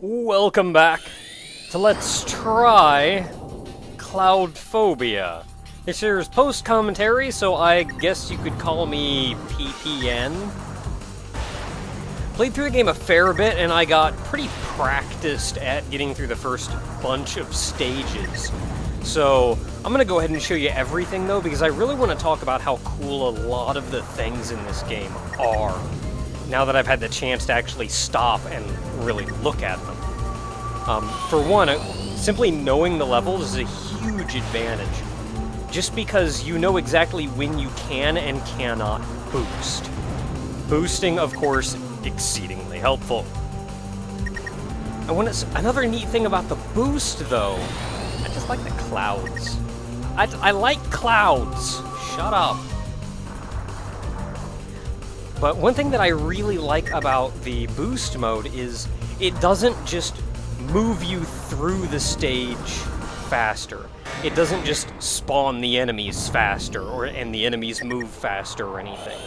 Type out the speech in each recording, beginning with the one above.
Welcome back to Let's Try Cloudphobia. This here's post-commentary, so I guess you could call me PPN. Played through the game a fair bit, and I got pretty practiced at getting through the first bunch of stages. So, I'm gonna go ahead and show you everything, though, because I really want to talk about how cool a lot of the things in this game are, now that I've had the chance to actually stop and really look at them. For one, simply knowing the levels is a huge advantage, just because you know exactly when you can and cannot boost. Boosting, of course, exceedingly helpful. Another neat thing about the boost, though, I just like the clouds. I like clouds. Shut up. But one thing that I really like about the boost mode is it doesn't just move you through the stage faster. It doesn't just spawn the enemies faster, and the enemies move faster or anything.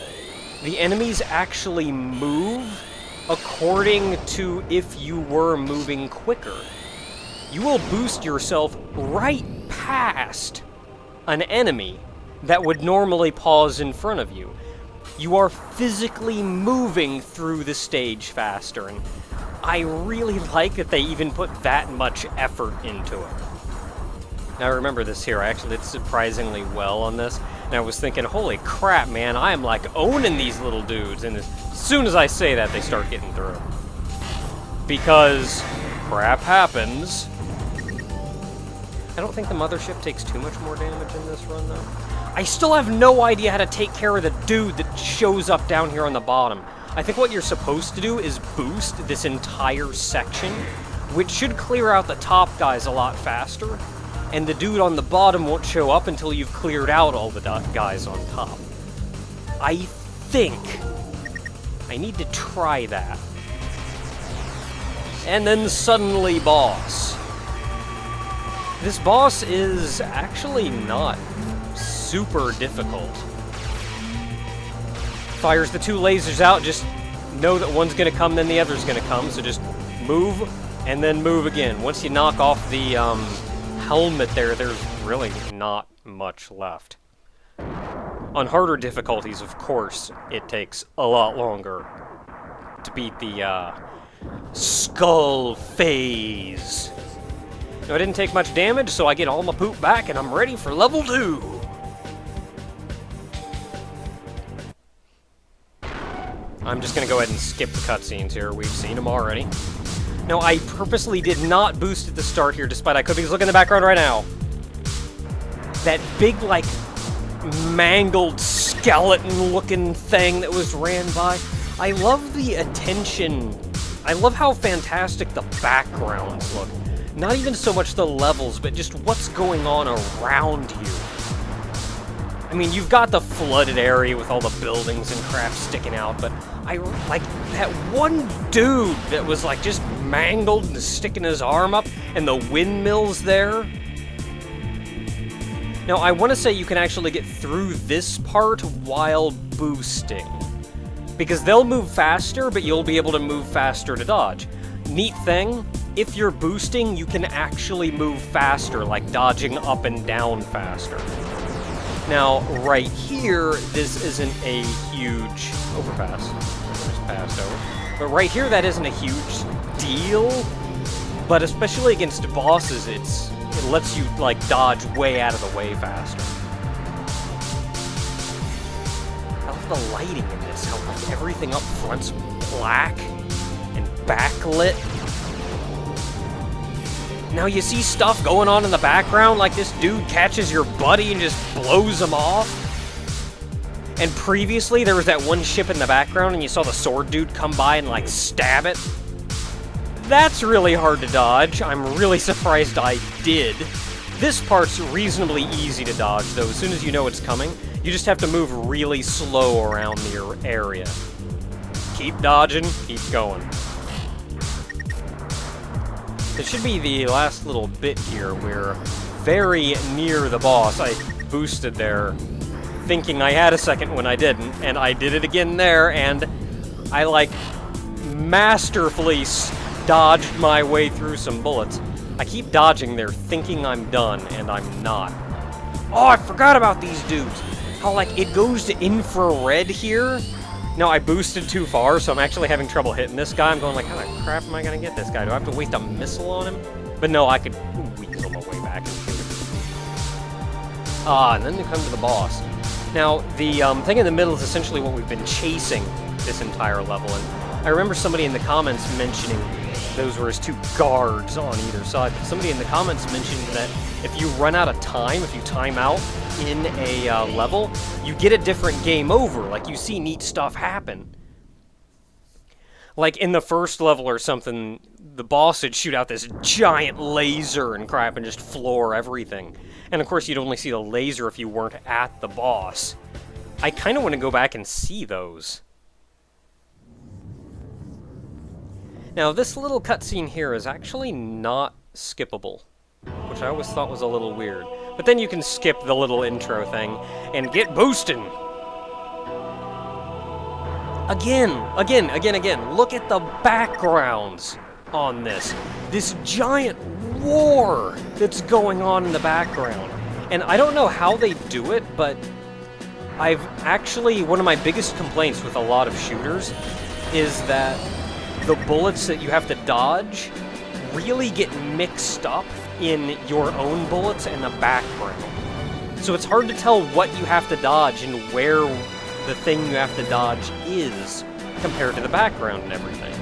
The enemies actually move according to if you were moving quicker. You will boost yourself right past an enemy that would normally pause in front of you. You are physically moving through the stage faster, and I really like that they even put that much effort into it. Now, I remember this here. I actually did surprisingly well on this, and I was thinking, holy crap, man, I am like owning these little dudes, and as soon as I say that, they start getting through. Because crap happens. I don't think the mothership takes too much more damage in this run, though. I still have no idea how to take care of the dude that shows up down here on the bottom. I think what you're supposed to do is boost this entire section, which should clear out the top guys a lot faster, and the dude on the bottom won't show up until you've cleared out all the guys on top. I think I need to try that. And then suddenly boss. This boss is actually not super difficult. Fires the two lasers out, just know that one's gonna come, then the other's gonna come, so just move, and then move again. Once you knock off the helmet there's really not much left. On harder difficulties, of course, it takes a lot longer to beat the skull phase. Now, I didn't take much damage, so I get all my poop back, and I'm ready for level 2! I'm just gonna go ahead and skip the cutscenes here. We've seen them already. Now, I purposely did not boost at the start here, despite I could, because look in the background right now. That big, like, mangled skeleton-looking thing that was ran by. I love the attention. I love how fantastic the backgrounds look. Not even so much the levels, but just what's going on around you. I mean, you've got the flooded area with all the buildings and crap sticking out, but I like that one dude that was like just mangled and sticking his arm up, and the windmills there. Now, I want to say you can actually get through this part while boosting, because they'll move faster, but you'll be able to move faster to dodge. Neat thing, if you're boosting, you can actually move faster, like dodging up and down faster. Now, right here, this isn't a huge overpass. Just passed over. But right here, that isn't a huge deal. But especially against bosses, it lets you, like, dodge way out of the way faster. I love the lighting in this, how like everything up front's black and backlit. Now you see stuff going on in the background, like this dude catches your buddy and just blows him off. And previously there was that one ship in the background and you saw the sword dude come by and like stab it. That's really hard to dodge. I'm really surprised I did. This part's reasonably easy to dodge, though. As soon as you know it's coming, you just have to move really slow around the area. Keep dodging, keep going. It should be the last little bit here. We're very near the boss. I boosted there, thinking I had a second when I didn't, and I did it again there, and I, like, masterfully dodged my way through some bullets. I keep dodging there thinking I'm done, and I'm not. Oh, I forgot about these dudes! How, like, it goes to infrared here. No, I boosted too far, so I'm actually having trouble hitting this guy. I'm going like, how the crap am I gonna get this guy? Do I have to waste a missile on him? But no, I could weasel my way back and shoot him. Ah, and then we come to the boss. Now, the thing in the middle is essentially what we've been chasing this entire level, and I remember somebody in the comments mentioning those were his two guards on either side, but somebody in the comments mentioned that if you run out of time, if you time out in a level, you get a different game over, like you see neat stuff happen. Like in the first level or something, the boss would shoot out this giant laser and crap and just floor everything. And of course you'd only see the laser if you weren't at the boss. I kind of want to go back and see those. Now, this little cutscene here is actually not skippable, which I always thought was a little weird. But then you can skip the little intro thing and get boosting. Again. Look at the backgrounds on this. This giant war that's going on in the background. And I don't know how they do it, but I've actually, one of my biggest complaints with a lot of shooters is that the bullets that you have to dodge really get mixed up in your own bullets and the background. So it's hard to tell what you have to dodge and where the thing you have to dodge is compared to the background and everything.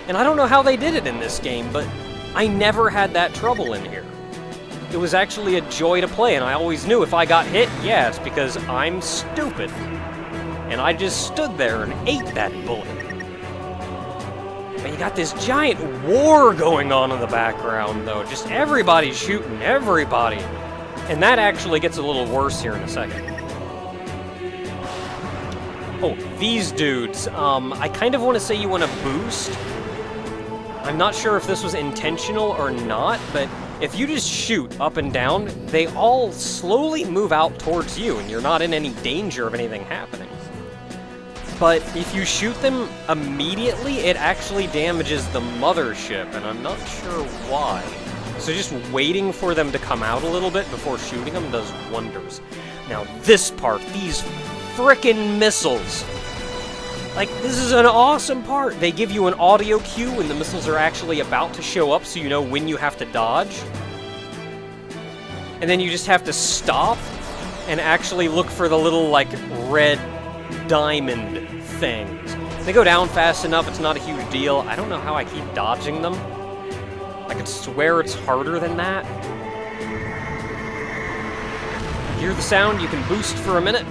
And I don't know how they did it in this game, but I never had that trouble in here. It was actually a joy to play, and I always knew if I got hit, yeah, it's because I'm stupid. And I just stood there and ate that bullet. But you got this giant war going on in the background, though. Just everybody's shooting everybody. And that actually gets a little worse here in a second. Oh, these dudes. I kind of want to say you want to boost. I'm not sure if this was intentional or not, but if you just shoot up and down, they all slowly move out towards you, and you're not in any danger of anything happening. But if you shoot them immediately, it actually damages the mothership, and I'm not sure why. So just waiting for them to come out a little bit before shooting them does wonders. Now this part, these frickin' missiles. Like, this is an awesome part. They give you an audio cue when the missiles are actually about to show up so you know when you have to dodge. And then you just have to stop and actually look for the little, like, red diamond things. They go down fast enough, it's not a huge deal. I don't know how I keep dodging them. I could swear it's harder than that. Hear the sound? You can boost for a minute.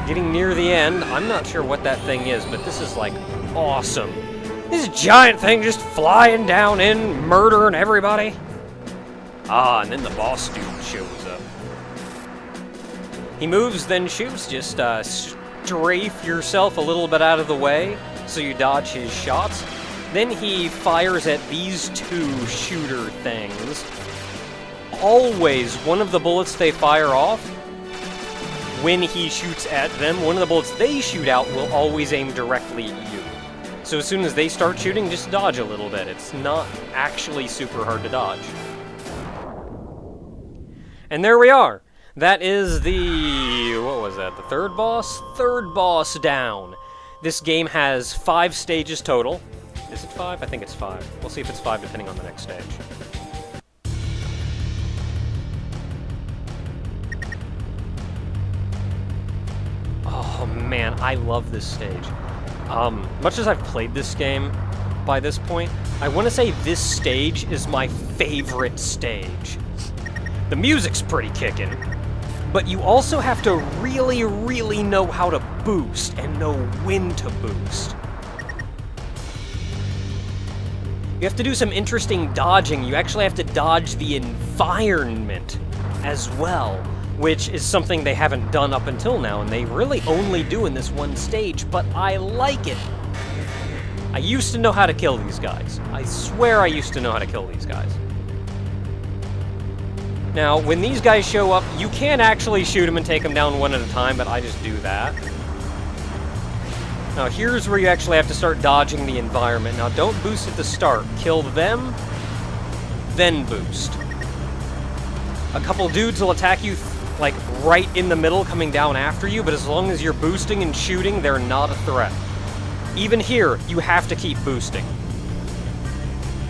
Getting near the end. I'm not sure what that thing is, but this is, like, awesome. This giant thing just flying down in, murdering everybody. Ah, and then the boss dude shows up. He moves, then shoots. Just strafe yourself a little bit out of the way so you dodge his shots. Then he fires at these two shooter things. Always, one of the bullets they fire off, when he shoots at them, one of the bullets they shoot out will always aim directly at you. So as soon as they start shooting, just dodge a little bit. It's not actually super hard to dodge. And there we are. That is the, what was that, the third boss? Third boss down. This game has 5 stages total. Is it 5? I think it's 5. We'll see if it's 5 depending on the next stage. Oh man, I love this stage. Much as I've played this game by this point, I want to say this stage is my favorite stage. The music's pretty kickin', but you also have to really, really know how to boost and know when to boost. You have to do some interesting dodging. You actually have to dodge the environment as well, which is something they haven't done up until now, and they really only do in this one stage, but I like it. I used to know how to kill these guys. I swear I used to know how to kill these guys. Now, when these guys show up, you can actually shoot them and take them down one at a time, but I just do that. Now here's where you actually have to start dodging the environment. Now don't boost at the start. Kill them, then boost. A couple dudes will attack you like right in the middle coming down after you, but as long as you're boosting and shooting, they're not a threat. Even here, you have to keep boosting.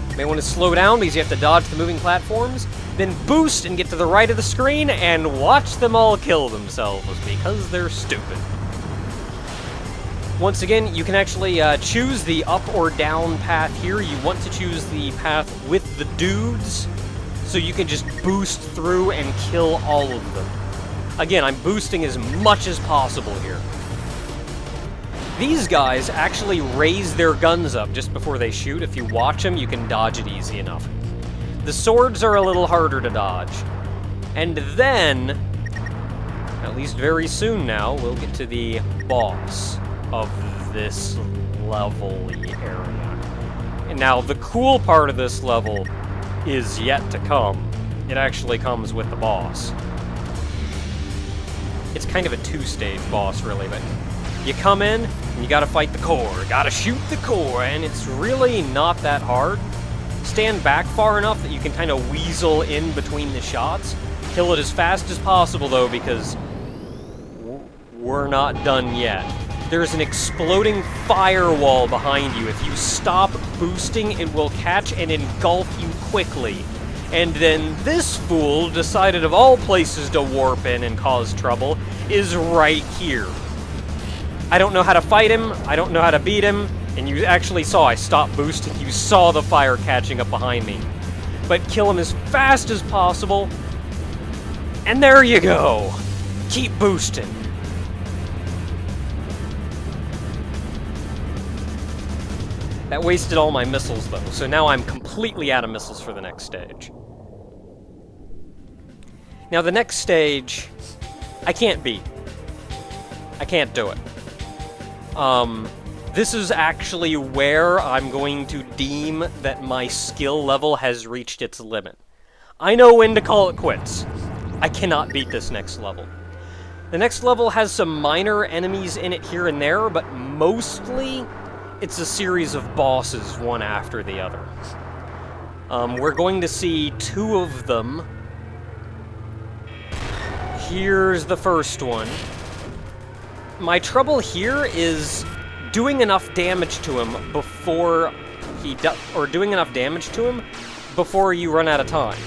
You may want to slow down because you have to dodge the moving platforms, then boost and get to the right of the screen and watch them all kill themselves because they're stupid. Once again, you can actually choose the up or down path here. You want to choose the path with the dudes, so you can just boost through and kill all of them. Again, I'm boosting as much as possible here. These guys actually raise their guns up just before they shoot. If you watch them, you can dodge it easy enough. The swords are a little harder to dodge. And then, at least very soon now, we'll get to the boss of this level-y area. And now, the cool part of this level is yet to come. It actually comes with the boss. It's kind of a two-stage boss, really, but you come in, and you gotta fight the core, gotta shoot the core, and it's really not that hard. Stand back far enough that you can kind of weasel in between the shots. Kill it as fast as possible, though, because we're not done yet. There's an exploding firewall behind you. If you stop boosting, it will catch and engulf you quickly. And then this fool decided of all places to warp in and cause trouble is right here. I don't know how to fight him, I don't know how to beat him, and you actually saw I stopped boosting, you saw the fire catching up behind me. But kill him as fast as possible, and there you go! Keep boosting. That wasted all my missiles, though, so now I'm completely out of missiles for the next stage. Now, the next stage, I can't beat. I can't do it. This is actually where I'm going to deem that my skill level has reached its limit. I know when to call it quits. I cannot beat this next level. The next level has some minor enemies in it here and there, but mostly it's a series of bosses, one after the other. We're going to see two of them. Here's the first one. My trouble here is doing enough damage to him before doing enough damage to him before you run out of time.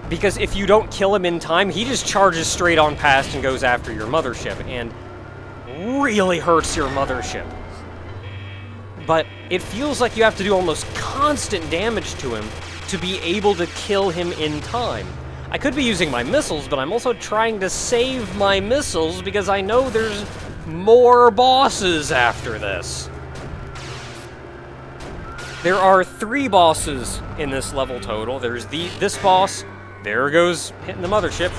Because if you don't kill him in time, he just charges straight on past and goes after your mothership, and really hurts your mothership. But it feels like you have to do almost constant damage to him to be able to kill him in time. I could be using my missiles, but I'm also trying to save my missiles because I know there's more bosses after this. There are 3 bosses in this level total. There's this boss. There goes hitting the mothership.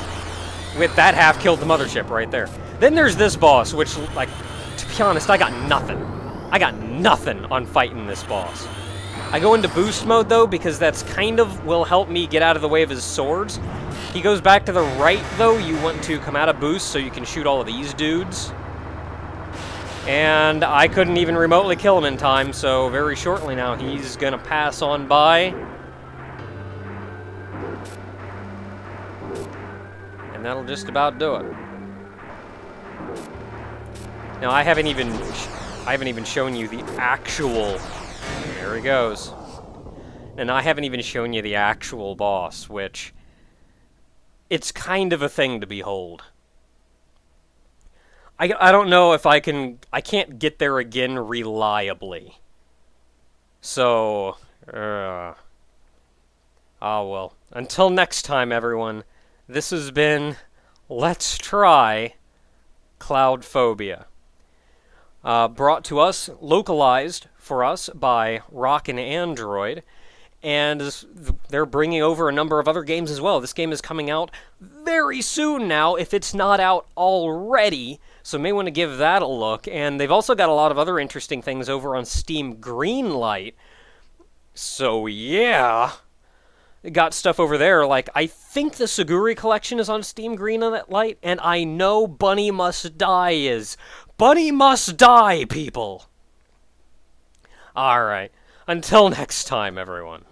With that half killed the mothership right there. Then there's this boss, which, like, to be honest, I got nothing. I got nothing on fighting this boss. I go into boost mode, though, because that's kind of will help me get out of the way of his swords. He goes back to the right, though. You want to come out of boost so you can shoot all of these dudes. And I couldn't even remotely kill him in time, so very shortly now he's gonna pass on by. And that'll just about do it. Now, I haven't even shown you the actual... There he goes. And I haven't even shown you the actual boss, which... It's kind of a thing to behold. I don't know if I can't get there again reliably. So... Ah, well. Until next time, everyone, this has been Let's Try Cloudphobia. Brought to us, localized for us by Rockin' Android, and they're bringing over a number of other games as well. This game is coming out very soon now, if it's not out already, so may want to give that a look. And they've also got a lot of other interesting things over on Steam Greenlight, so yeah. Got stuff over there, like, I think the Suguri collection is on Steam Greenlight, and I know Bunny Must Die is. Bunny must die, people! Alright. Until next time, everyone.